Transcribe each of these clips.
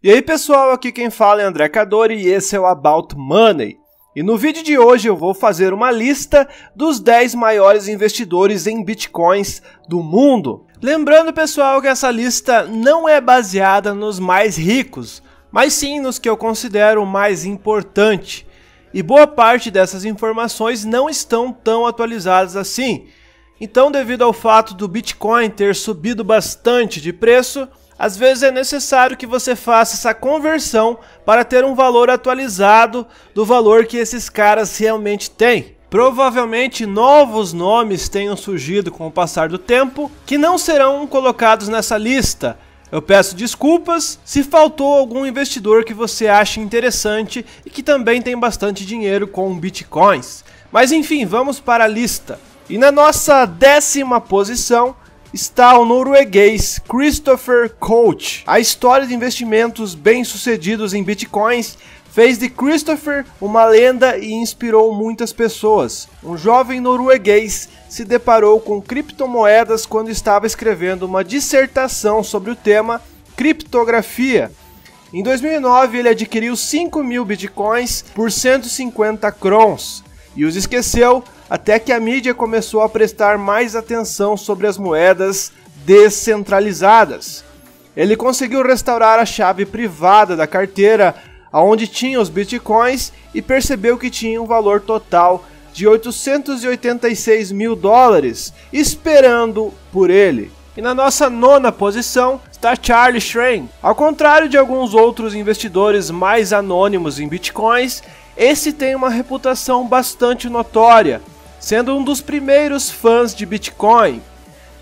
E aí pessoal, aqui quem fala é André Cadori e esse é o About Money. E no vídeo de hoje eu vou fazer uma lista dos 10 maiores investidores em bitcoins do mundo. Lembrando pessoal que essa lista não é baseada nos mais ricos, mas sim nos que eu considero mais importante. E boa parte dessas informações não estão tão atualizadas assim. Então, devido ao fato do Bitcoin ter subido bastante de preço, às vezes é necessário que você faça essa conversão para ter um valor atualizado do valor que esses caras realmente têm. Provavelmente novos nomes tenham surgido com o passar do tempo que não serão colocados nessa lista. Eu peço desculpas se faltou algum investidor que você ache interessante e que também tem bastante dinheiro com bitcoins. Mas enfim, vamos para a lista. E na nossa 10ª posição está o norueguês Christopher Koch. A história de investimentos bem-sucedidos em bitcoins fez de Christopher uma lenda e inspirou muitas pessoas. Um jovem norueguês se deparou com criptomoedas quando estava escrevendo uma dissertação sobre o tema criptografia. Em 2009 ele adquiriu 5.000 bitcoins por 150 crons e os esqueceu até que a mídia começou a prestar mais atenção sobre as moedas descentralizadas. Ele conseguiu restaurar a chave privada da carteira onde tinha os bitcoins e percebeu que tinha um valor total de 886 mil dólares esperando por ele. E na nossa 9ª posição está Charlie Schrein. Ao contrário de alguns outros investidores mais anônimos em bitcoins, esse tem uma reputação bastante notória, sendo um dos primeiros fãs de Bitcoin.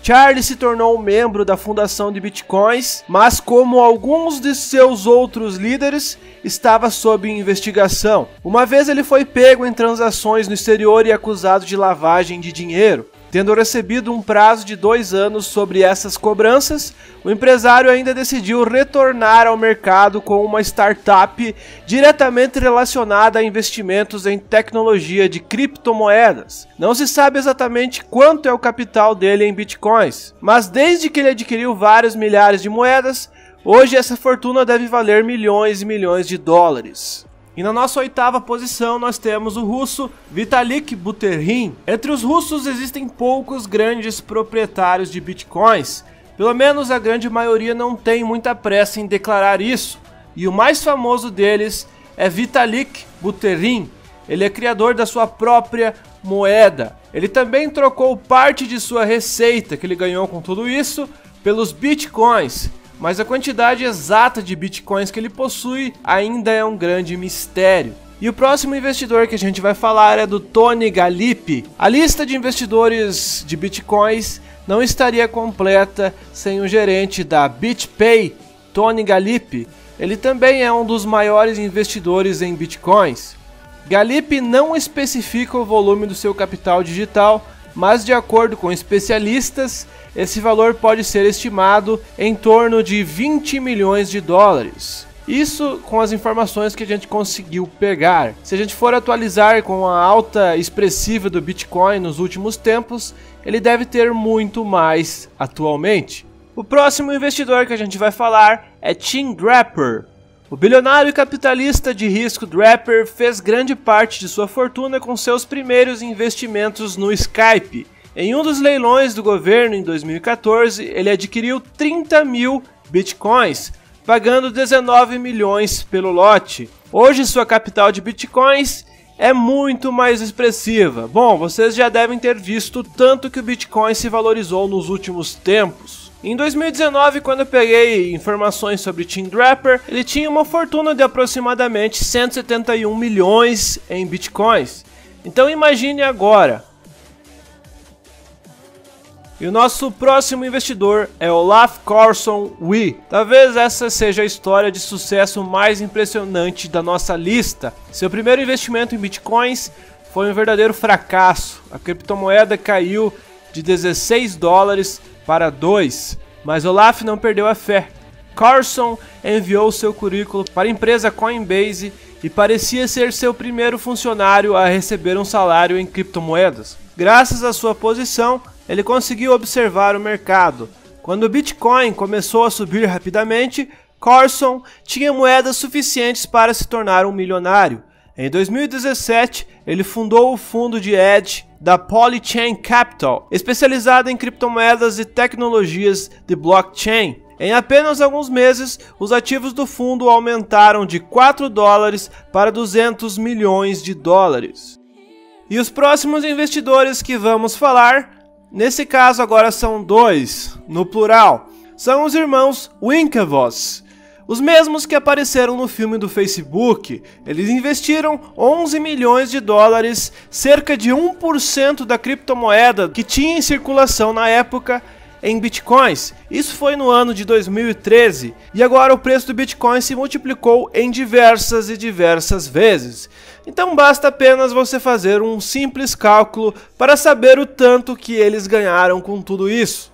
Charlie se tornou membro da fundação de Bitcoins, mas como alguns de seus outros líderes, estava sob investigação. Uma vez ele foi pego em transações no exterior e acusado de lavagem de dinheiro. Tendo recebido um prazo de 2 anos sobre essas cobranças, o empresário ainda decidiu retornar ao mercado com uma startup diretamente relacionada a investimentos em tecnologia de criptomoedas. Não se sabe exatamente quanto é o capital dele em bitcoins, mas desde que ele adquiriu vários milhares de moedas, hoje essa fortuna deve valer milhões e milhões de dólares. E na nossa 8ª posição nós temos o russo Vitalik Buterin. Entre os russos existem poucos grandes proprietários de bitcoins, pelo menos a grande maioria não tem muita pressa em declarar isso, e o mais famoso deles é Vitalik Buterin. Ele é criador da sua própria moeda. Ele também trocou parte de sua receita que ele ganhou com tudo isso pelos bitcoins, mas a quantidade exata de bitcoins que ele possui ainda é um grande mistério. E o próximo investidor que a gente vai falar é do Tony Gallippi. A lista de investidores de bitcoins não estaria completa sem o gerente da BitPay, Tony Gallippi. Ele também é um dos maiores investidores em bitcoins. Gallippi não especifica o volume do seu capital digital, mas de acordo com especialistas, esse valor pode ser estimado em torno de 20 milhões de dólares. Isso com as informações que a gente conseguiu pegar. Se a gente for atualizar com a alta expressiva do Bitcoin nos últimos tempos, ele deve ter muito mais atualmente. O próximo investidor que a gente vai falar é Tim Draper. O bilionário capitalista de risco Draper fez grande parte de sua fortuna com seus primeiros investimentos no Skype. Em um dos leilões do governo em 2014, ele adquiriu 30.000 bitcoins, pagando 19 milhões pelo lote. Hoje sua capital de bitcoins é muito mais expressiva. Bom, vocês já devem ter visto tanto que o Bitcoin se valorizou nos últimos tempos. Em 2019, quando eu peguei informações sobre Tim Draper, ele tinha uma fortuna de aproximadamente 171 milhões em bitcoins. Então imagine agora. E o nosso próximo investidor é Olaf Carlson Wee. Talvez essa seja a história de sucesso mais impressionante da nossa lista. Seu primeiro investimento em bitcoins foi um verdadeiro fracasso. A criptomoeda caiu de 16 dólares para 2, mas Olaf não perdeu a fé. Carlson enviou seu currículo para a empresa Coinbase e parecia ser seu primeiro funcionário a receber um salário em criptomoedas. Graças à sua posição, ele conseguiu observar o mercado. Quando o Bitcoin começou a subir rapidamente, Carson tinha moedas suficientes para se tornar um milionário. Em 2017, ele fundou o fundo de hedge da Polychain Capital, especializado em criptomoedas e tecnologias de blockchain. Em apenas alguns meses, os ativos do fundo aumentaram de 4 dólares para 200 milhões de dólares. E os próximos investidores que vamos falar, nesse caso agora são dois, no plural, são os irmãos Winklevoss. Os mesmos que apareceram no filme do Facebook. Eles investiram 11 milhões de dólares, cerca de 1% da criptomoeda que tinha em circulação na época, em bitcoins. Isso foi no ano de 2013 e agora o preço do Bitcoin se multiplicou em diversas e diversas vezes. Então basta apenas você fazer um simples cálculo para saber o tanto que eles ganharam com tudo isso.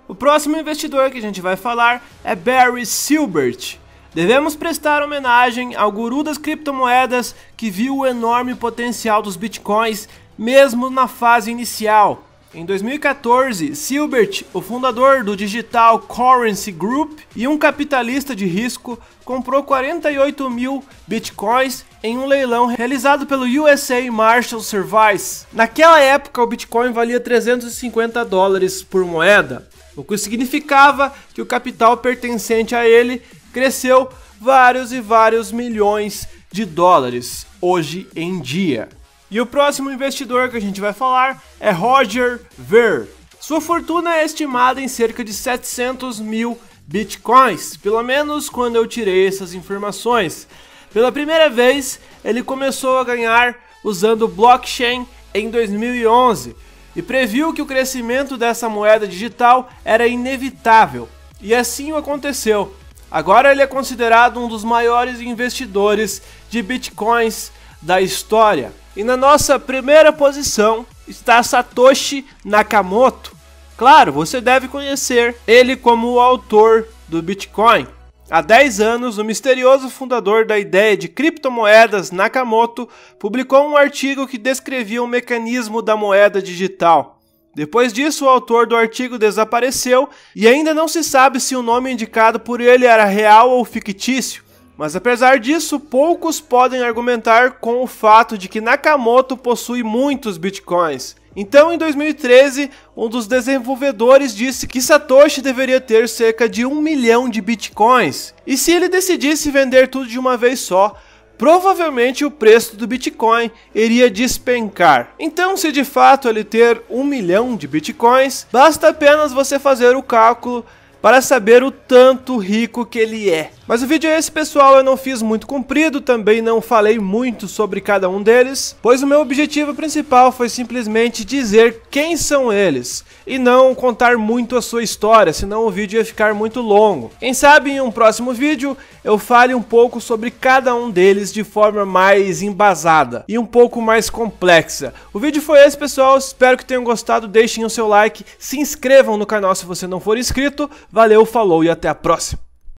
O próximo investidor que a gente vai falar é Barry Silbert. Devemos prestar homenagem ao guru das criptomoedas que viu o enorme potencial dos bitcoins mesmo na fase inicial. Em 2014, Silbert, o fundador do Digital Currency Group e um capitalista de risco, comprou 48 mil bitcoins em um leilão realizado pelo USA Marshall Service. Naquela época, o bitcoin valia 350 dólares por moeda, o que significava que o capital pertencente a ele cresceu vários e vários milhões de dólares hoje em dia. E o próximo investidor que a gente vai falar é Roger Ver. Sua fortuna é estimada em cerca de 700 mil bitcoins, pelo menos quando eu tirei essas informações. Pela primeira vez, ele começou a ganhar usando blockchain em 2011 e previu que o crescimento dessa moeda digital era inevitável. E assim o aconteceu. Agora ele é considerado um dos maiores investidores de bitcoins da história. E na nossa primeira posição está Satoshi Nakamoto. Claro, você deve conhecer ele como o autor do Bitcoin. Há 10 anos, o misterioso fundador da ideia de criptomoedas, Nakamoto, publicou um artigo que descrevia o mecanismo da moeda digital. Depois disso, o autor do artigo desapareceu e ainda não se sabe se o nome indicado por ele era real ou fictício. Mas apesar disso, poucos podem argumentar com o fato de que Nakamoto possui muitos bitcoins. Então, em 2013, um dos desenvolvedores disse que Satoshi deveria ter cerca de 1 milhão de bitcoins. E se ele decidisse vender tudo de uma vez só, provavelmente o preço do Bitcoin iria despencar. Então, se de fato ele ter 1 milhão de bitcoins, basta apenas você fazer o cálculo para saber o tanto rico que ele é. Mas o vídeo é esse, pessoal, eu não fiz muito comprido, também não falei muito sobre cada um deles, pois o meu objetivo principal foi simplesmente dizer quem são eles, e não contar muito a sua história, senão o vídeo ia ficar muito longo. Quem sabe em um próximo vídeo eu fale um pouco sobre cada um deles de forma mais embasada e um pouco mais complexa. O vídeo foi esse, pessoal, espero que tenham gostado, deixem o seu like, se inscrevam no canal se você não for inscrito, valeu, falou e até a próxima!